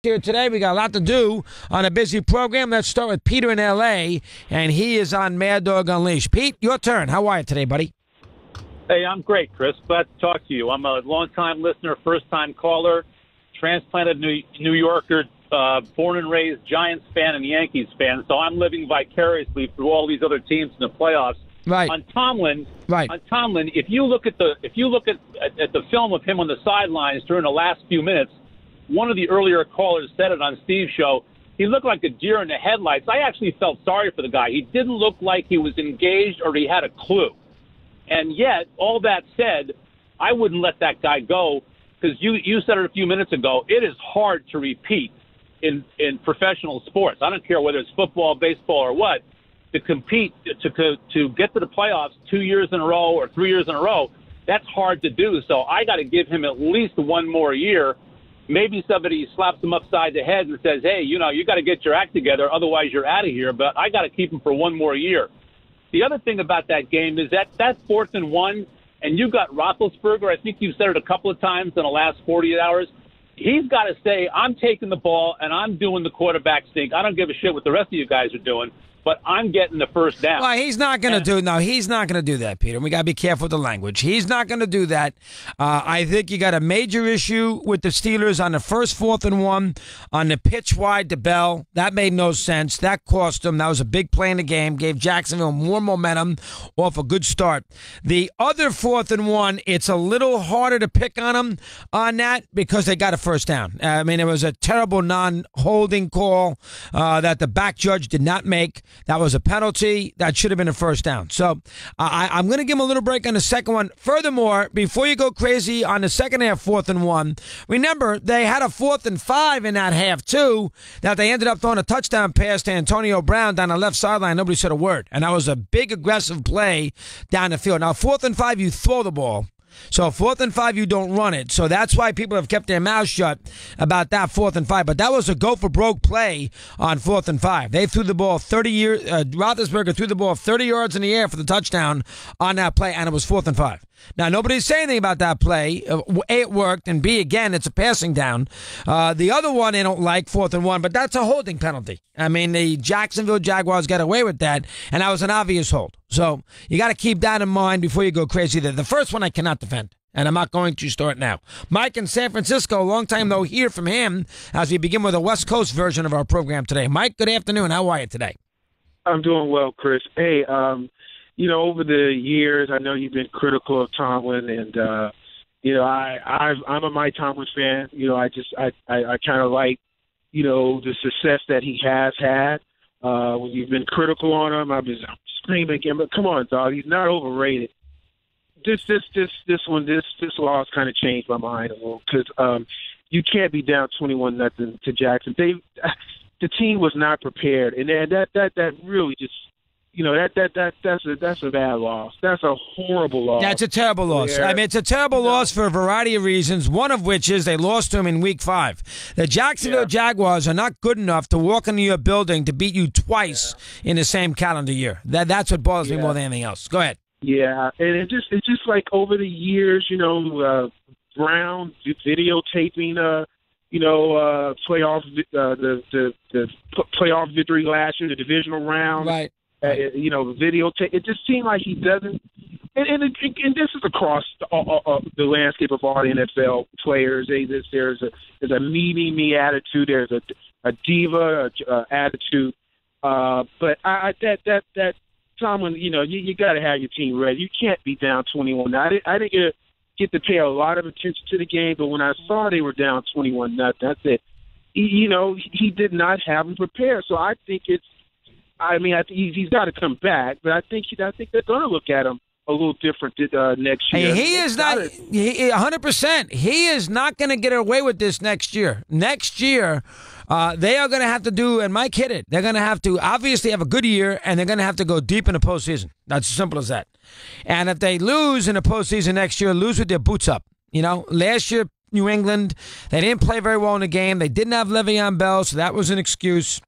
here today. We got a lot to do on a busy program. Let's start with Peter in L.A., and he is on Mad Dog Unleashed. Pete, your turn. How are you today, buddy? Hey, I'm great, Chris. Glad to talk to you. I'm a long-time listener, first-time caller, transplanted New Yorker, born and raised Giants fan and Yankees fan. So I'm living vicariously through all these other teams in the playoffs. Right. On Tomlin, right. On Tomlin, if you look at the film of him on the sidelines during the last few minutes, one of the earlier callers said it on Steve's show. He looked like a deer in the headlights. I actually felt sorry for the guy. He didn't look like he was engaged or he had a clue. And yet, all that said, I wouldn't let that guy go because you said it a few minutes ago. It is hard to repeat in professional sports. I don't care whether it's football, baseball, or what. To compete, to get to the playoffs 2 years in a row or 3 years in a row, that's hard to do. So I got to give him at least one more year. Maybe somebody slaps him upside the head and says, hey, you got to get your act together, otherwise you're out of here. But I got to keep him for one more year. The other thing about that game is that 4th and 1, and you got Roethlisberger. I think you've said it a couple of times in the last 48 hours. He's got to say, I'm taking the ball and I'm doing the quarterback sneak. I don't give a shit what the rest of you guys are doing, but I'm getting the first down. Well, he's not going to do. No, he's not going to do that, Peter. We got to be careful with the language. He's not going to do that. I think you got a major issue with the Steelers on the first 4th and 1 on the pitch wide to Bell. That made no sense. That cost them. That was a big play in the game. Gave Jacksonville more momentum off a good start. The other 4th and 1, it's a little harder to pick on them on that because they got a first down. I mean, it was a terrible non-holding call that the back judge did not make. That was a penalty. That should have been a first down. So I'm going to give him a little break on the second one. Furthermore, before you go crazy on the second half, 4th and 1, remember they had a 4th and 5 in that half too that they ended up throwing a touchdown pass to Antonio Brown down the left sideline. Nobody said a word. And that was a big aggressive play down the field. Now, 4th and 5, you throw the ball. So 4th and 5, you don't run it. So that's why people have kept their mouths shut about that 4th and 5. But that was a go-for-broke play on 4th and 5. They threw the ball 30 years. Roethlisberger threw the ball 30 yards in the air for the touchdown on that play, and it was 4th and 5. Now, nobody's saying anything about that play. A, it worked, and B, again, it's a passing down. The other one they don't like, 4th and 1, but that's a holding penalty. I mean, the Jacksonville Jaguars got away with that, and that was an obvious hold. So you got to keep that in mind before you go crazy there. The first one I cannot defend, and I'm not going to start now. Mike in San Francisco, long time no hear from him as we begin with a West Coast version of our program today. Mike, good afternoon. How are you today? I'm doing well, Chris. Hey, over the years, I know you've been critical of Tomlin, and I'm a Mike Tomlin fan. I kind of like, the success that he has had. When you've been critical on him, I'm screaming again. But come on, dog, he's not overrated. This loss kind of changed my mind a little because you can't be down 21-0 to Jackson. The team was not prepared, and that really just. That's a bad loss. That's a horrible loss. That's a terrible loss. I mean, it's a terrible loss for a variety of reasons, one of which is they lost to him in Week 5. The Jacksonville Jaguars are not good enough to walk into your building to beat you twice in the same calendar year. That's what bothers me more than anything else. Go ahead. Yeah, and it's just like over the years, Brown videotaping, playoff the playoff victory last year, the divisional round. Right. Videotape. It just seemed like he doesn't. And this is across the landscape of all the NFL players. There's a me attitude. There's a diva attitude. But that Tomlin, you got to have your team ready. You can't be down 21. I didn't get to pay a lot of attention to the game, but when I saw they were down 21-0, that's it. He did not have them prepared. So I think he's got to come back, but I think they're going to look at him a little different next year. He is not 100%. He is not going to get away with this next year. Next year, they are going to have to do, and Mike hit it. They're going to have to obviously have a good year, and they're going to have to go deep in the postseason. That's as simple as that. And if they lose in the postseason next year, lose with their boots up. Last year, New England, they didn't play very well in the game. They didn't have Le'Veon Bell, so that was an excuse.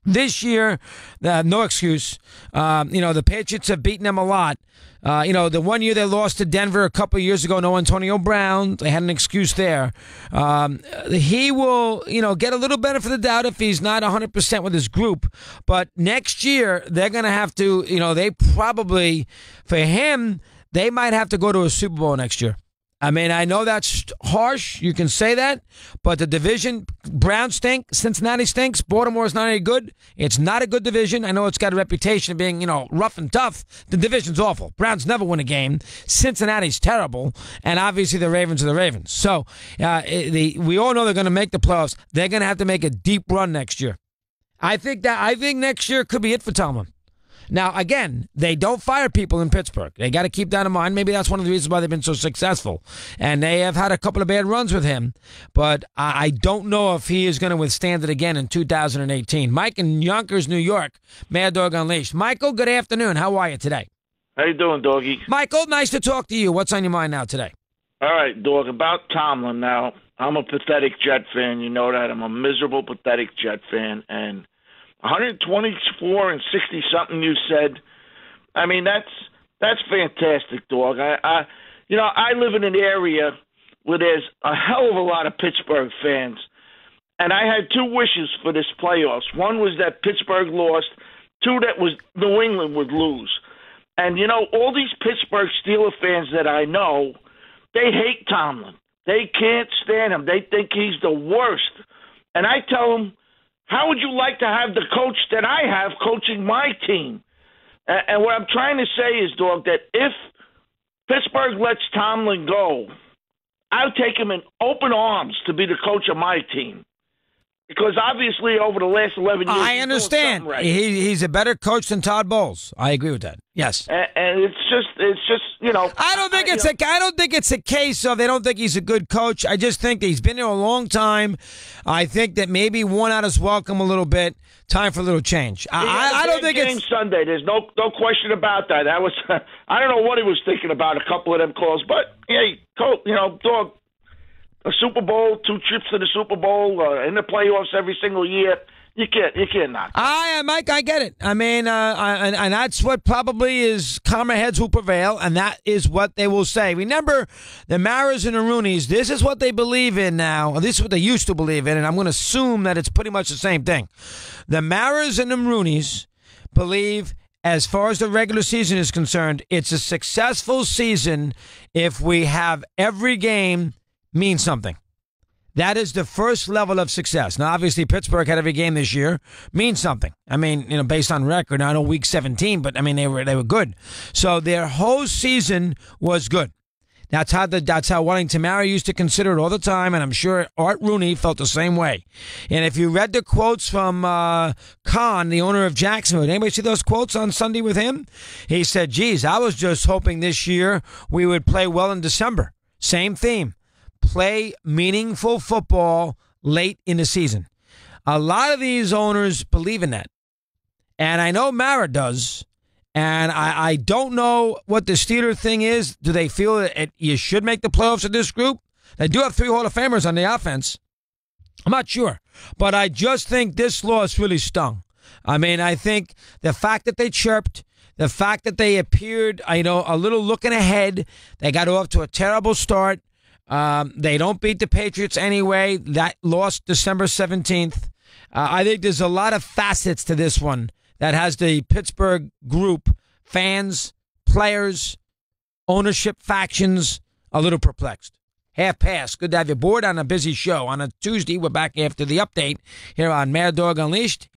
This year, no excuse. The Patriots have beaten them a lot. The one year they lost to Denver a couple of years ago, no Antonio Brown. They had an excuse there. He will, get a little benefit of the doubt if he's not 100% with his group. But next year, they're going to have to, they probably, for him, they might have to go to a Super Bowl next year. I mean, I know that's harsh. You can say that. But the division, Browns stink. Cincinnati stinks. Baltimore's not any good. It's not a good division. I know it's got a reputation of being, rough and tough. The division's awful. Browns never win a game. Cincinnati's terrible. And obviously the Ravens are the Ravens. So we all know they're going to make the playoffs. They're going to have to make a deep run next year. I think next year could be it for Tomlin. Now, again, they don't fire people in Pittsburgh. They got to keep that in mind. Maybe that's one of the reasons why they've been so successful. And they have had a couple of bad runs with him. But I don't know if he is going to withstand it again in 2018. Mike in Yonkers, New York, Mad Dog Unleashed. Michael, good afternoon. How are you today? How you doing, Doggy? Michael, nice to talk to you. What's on your mind now today? All right, Dog, about Tomlin now. I'm a pathetic Jet fan. You know that. I'm a miserable, pathetic Jet fan. And 124 and 60-something, you said. I mean, that's fantastic, Dog. I live in an area where there's a hell of a lot of Pittsburgh fans, and I had two wishes for this playoffs. One was that Pittsburgh lost. Two, that was New England would lose. And, all these Pittsburgh Steelers fans that I know, they hate Tomlin. They can't stand him. They think he's the worst. And I tell them, how would you like to have the coach that I have coaching my team? And what I'm trying to say is, Dog, that if Pittsburgh lets Tomlin go, I'll take him in open arms to be the coach of my team. Because obviously over the last 11 years, I understand. Right. He's a better coach than Todd Bowles. I agree with that. Yes. And it's just I don't think it's a case of they don't think he's a good coach. I just think that he's been there a long time. I think that maybe worn out his welcome a little bit. Time for a little change. I don't think it's Sunday. There's no question about that. That was I don't know what he was thinking about a couple of them calls, but hey, Dog. A Super Bowl, 2 trips to the Super Bowl, in the playoffs every single year. You can't knock that. Mike, I get it. I mean, and that's what probably is calmer heads will prevail, and that is what they will say. Remember, the Maras and the Rooneys, this is what they believe in now. This is what they used to believe in, and I'm going to assume that it's pretty much the same thing. The Maras and the Rooneys believe, as far as the regular season is concerned, it's a successful season if we have every game means something. That is the first level of success. Now, obviously, Pittsburgh had every game this year. Means something. I mean, based on record. Now, I know week 17, but I mean, they were good. So their whole season was good. That's how Wanting Tamara used to consider it all the time, and I'm sure Art Rooney felt the same way. And if you read the quotes from Khan, the owner of Jacksonville, anybody see those quotes on Sunday with him? He said, geez, I was just hoping this year we would play well in December. Same theme. Play meaningful football late in the season. A lot of these owners believe in that. And I know Mara does. And I don't know what the Steeler thing is. Do they feel that you should make the playoffs with this group? They do have 3 Hall of Famers on the offense. I'm not sure. But I just think this loss really stung. I mean, I think the fact that they chirped, the fact that they appeared, a little looking ahead, they got off to a terrible start. They don't beat the Patriots anyway. That lost December 17th. I think there's a lot of facets to this one that has the Pittsburgh group, fans, players, ownership factions, a little perplexed. Half past. Good to have you aboard on a busy show. On a Tuesday, we're back after the update here on Mad Dog Unleashed.